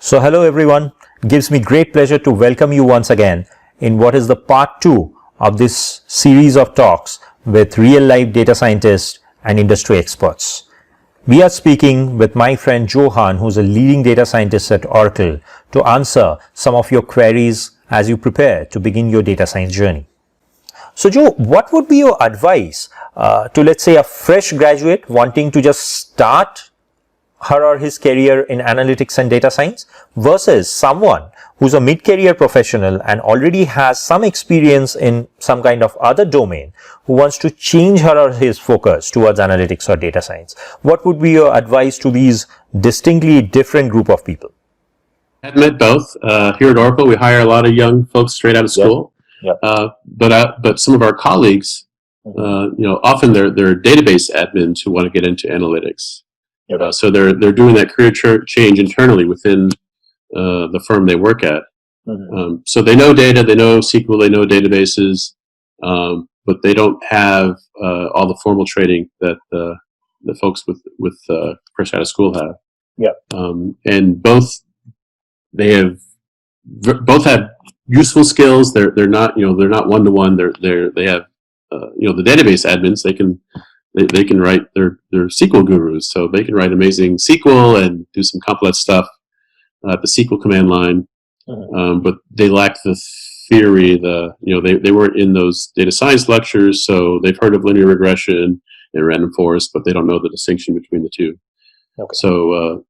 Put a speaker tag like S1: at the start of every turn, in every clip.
S1: So hello everyone, gives me great pleasure to welcome you once again in what is the part 2 of this series of talks with real life data scientists and industry experts. We are speaking with my friend Joe Hahn, who's a leading data scientist at Oracle, to answer some of your queries as you prepare to begin your data science journey. So Joe, what would be your advice to, let's say, a fresh graduate wanting to just start her or his career in analytics and data science versus someone who's a mid-career professional and already has some experience in some kind of other domain who wants to change her or his focus towards analytics or data science? What would be your advice to these distinctly different group of people?
S2: I've met both. Here at Oracle, we hire a lot of young folks straight out of school. But some of our colleagues, often they're database admins who want to get into analytics. So they're doing that career change internally within the firm they work at. So they know data, they know SQL, they know databases, but they don't have all the formal training that the folks with fresh out of school have. And both have useful skills. They're not one to one. They have the database admins. They can write. They're SQL gurus, so they can write amazing SQL and do some complex stuff at the SQL command line. But they lack the theory. They weren't in those data science lectures, so they've heard of linear regression and random forest, but they don't know the distinction between the two. So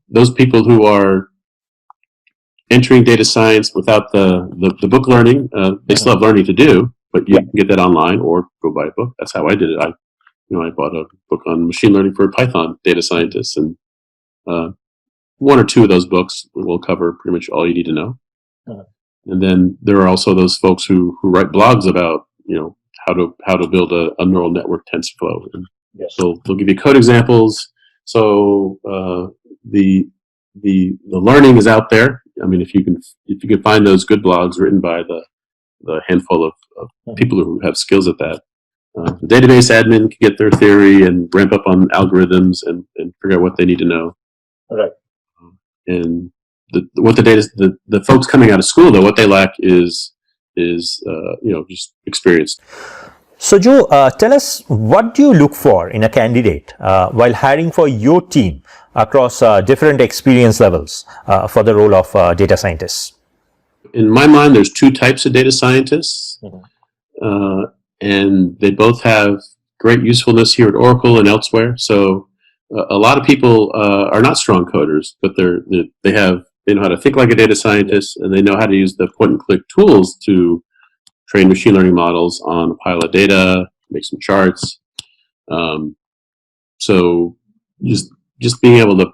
S2: those people who are entering data science without the book learning, they still have learning to do, but you can get that online or go buy a book. That's how I did it. I bought a book on machine learning for Python data scientists, and one or two of those books will cover pretty much all you need to know. And then there are also those folks who write blogs about how to build a neural network TensorFlow. And so they'll give you code examples. So the learning is out there. I mean, if you can find those good blogs written by the handful of people who have skills at that. The database admin can get their theory and ramp up on algorithms and figure out what they need to know. And the folks coming out of school, though, what they lack is just experience.
S1: So Joe, tell us, what do you look for in a candidate while hiring for your team across different experience levels for the role of data scientists?
S2: In my mind, there's two types of data scientists. And they both have great usefulness here at Oracle and elsewhere. So a lot of people are not strong coders, but they know how to think like a data scientist, and they know how to use the point-and-click tools to train machine learning models on a pile of data, make some charts. So just being able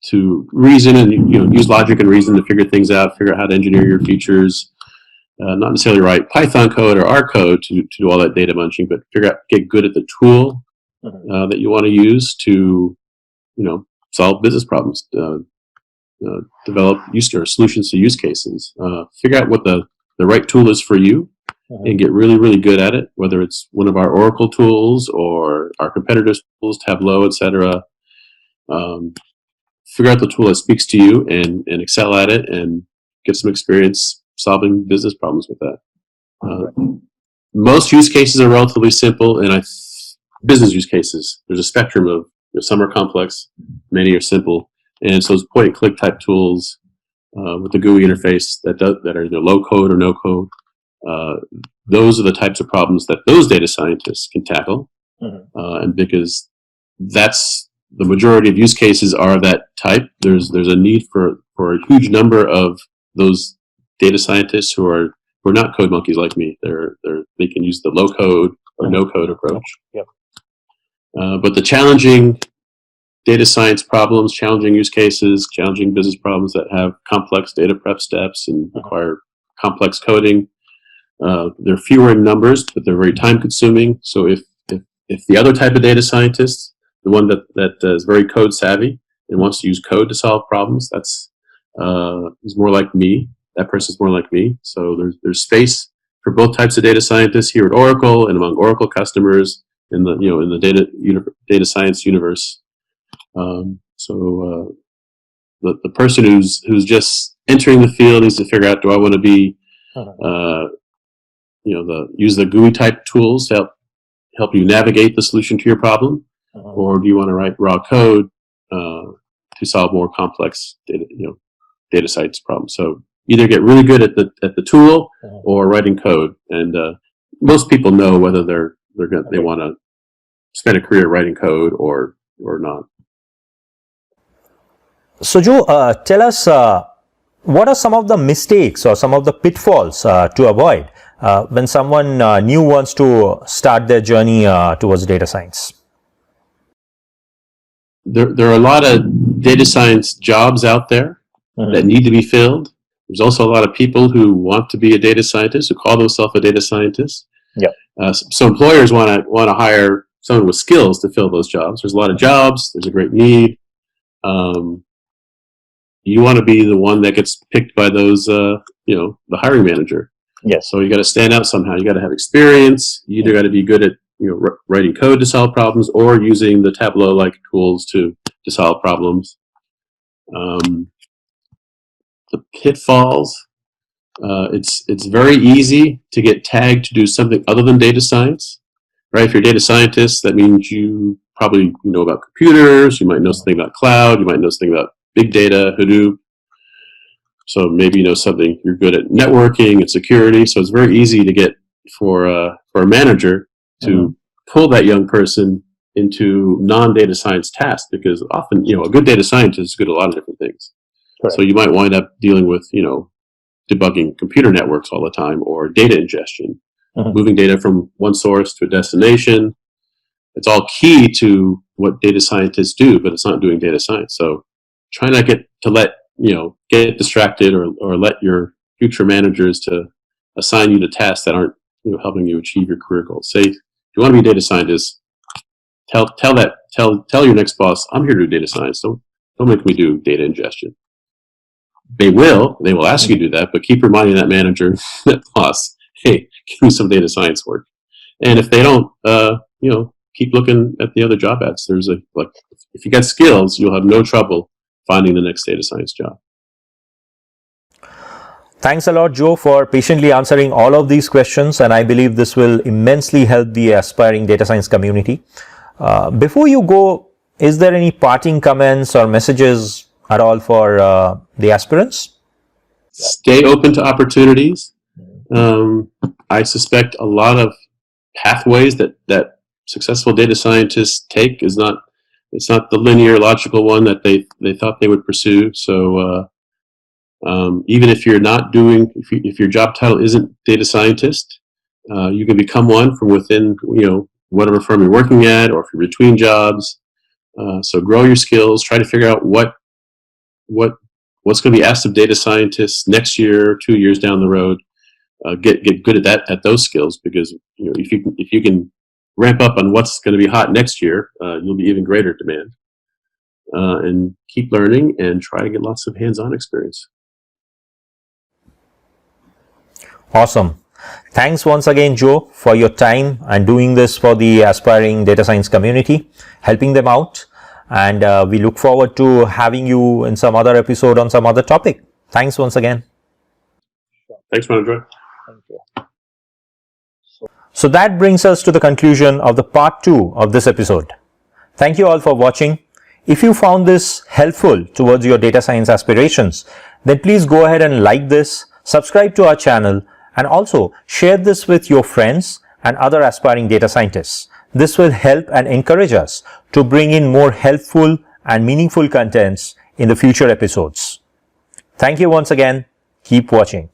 S2: to reason and use logic and reason to figure things out, figure out how to engineer your features. Not necessarily write Python code or R code to do all that data munching, but get good at the tool that you want to use to, solve business problems, develop solutions to use cases, figure out what the right tool is for you, and get really, really good at it, whether it's one of our Oracle tools or our competitors' tools, Tableau, etc. Figure out the tool that speaks to you and excel at it and get some experience solving business problems with that. Most use cases are relatively simple, and business use cases, there's a spectrum of some are complex, many are simple, and so those point-and-click type tools with the GUI interface that are either low code or no code, those are the types of problems that those data scientists can tackle, and because that's the majority of use cases are of that type, there's a need for a huge number of those data scientists who are not code monkeys like me. They can use the low code or no code approach. But the challenging data science problems, challenging use cases, challenging business problems that have complex data prep steps and require complex coding, they're fewer in numbers, but they're very time consuming. So if the other type of data scientist, the one that is very code savvy and wants to use code to solve problems, that's is more like me. That person's more like me. So there's space for both types of data scientists here at Oracle and among Oracle customers in the data science universe. the person who's just entering the field needs to figure out, do I want to be, use the GUI type tools to help you navigate the solution to your problem, or do you want to write raw code to solve more complex data science problems? So either get really good at the tool or writing code, and most people know whether they want to spend a career writing code or not.
S1: So Joe, tell us what are some of the mistakes or some of the pitfalls to avoid when someone new wants to start their journey towards data science?
S2: There are a lot of data science jobs out there that need to be filled. There's also a lot of people who want to be a data scientist, who call themselves a data scientist. So employers want to hire someone with skills to fill those jobs. There's a lot of jobs. There's a great need. You want to be the one that gets picked by those, the hiring manager.
S1: Yes.
S2: So you got to stand out somehow. You got to have experience. You either got to be good at writing code to solve problems, or using the Tableau-like tools to solve problems. The pitfalls. It's very easy to get tagged to do something other than data science, right? If you're a data scientist, that means you probably know about computers. You might know something about cloud. You might know something about big data, Hadoop. So maybe you know something. You're good at networking and security. So it's very easy to get for a manager to pull that young person into non-data science tasks, because often a good data scientist is good at a lot of different things. Correct. So you might wind up dealing with debugging computer networks all the time, or data ingestion, moving data from one source to a destination. It's all key to what data scientists do, but it's not doing data science. So try not get distracted or let your future managers to assign you to tasks that aren't helping you achieve your career goals. Say, if you want to be a data scientist, tell your next boss, I'm here to do data science. Don't make me do data ingestion. They will ask you to do that, but keep reminding that manager, that boss, hey, give me some data science work. And if they don't, keep looking at the other job ads. If you got skills, you'll have no trouble finding the next data science job.
S1: Thanks a lot, Joe, for patiently answering all of these questions, and I believe this will immensely help the aspiring data science community. Before you go, is there any parting comments or messages at all for the aspirants?
S2: Stay open to opportunities. I suspect a lot of pathways that successful data scientists take it's not the linear, logical one that they thought they would pursue. So even if you're not doing, if your job title isn't data scientist, you can become one from within whatever firm you're working at, or if you're between jobs. So grow your skills. Try to figure out what's going to be asked of data scientists next year, 2 years down the road. Get good at those skills, because if you can ramp up on what's going to be hot next year, you'll be even greater demand. And keep learning and try to get lots of hands-on experience.
S1: Awesome. Thanks once again, Joe, for your time and doing this for the aspiring data science community, helping them out. And we look forward to having you in some other episode on some other topic. Thanks once again.
S2: Thanks, Manoj.
S1: Thank you. So that brings us to the conclusion of the part 2 of this episode. Thank you all for watching. If you found this helpful towards your data science aspirations, then please go ahead and like this, subscribe to our channel, and also share this with your friends and other aspiring data scientists. This will help and encourage us to bring in more helpful and meaningful contents in the future episodes. Thank you once again. Keep watching.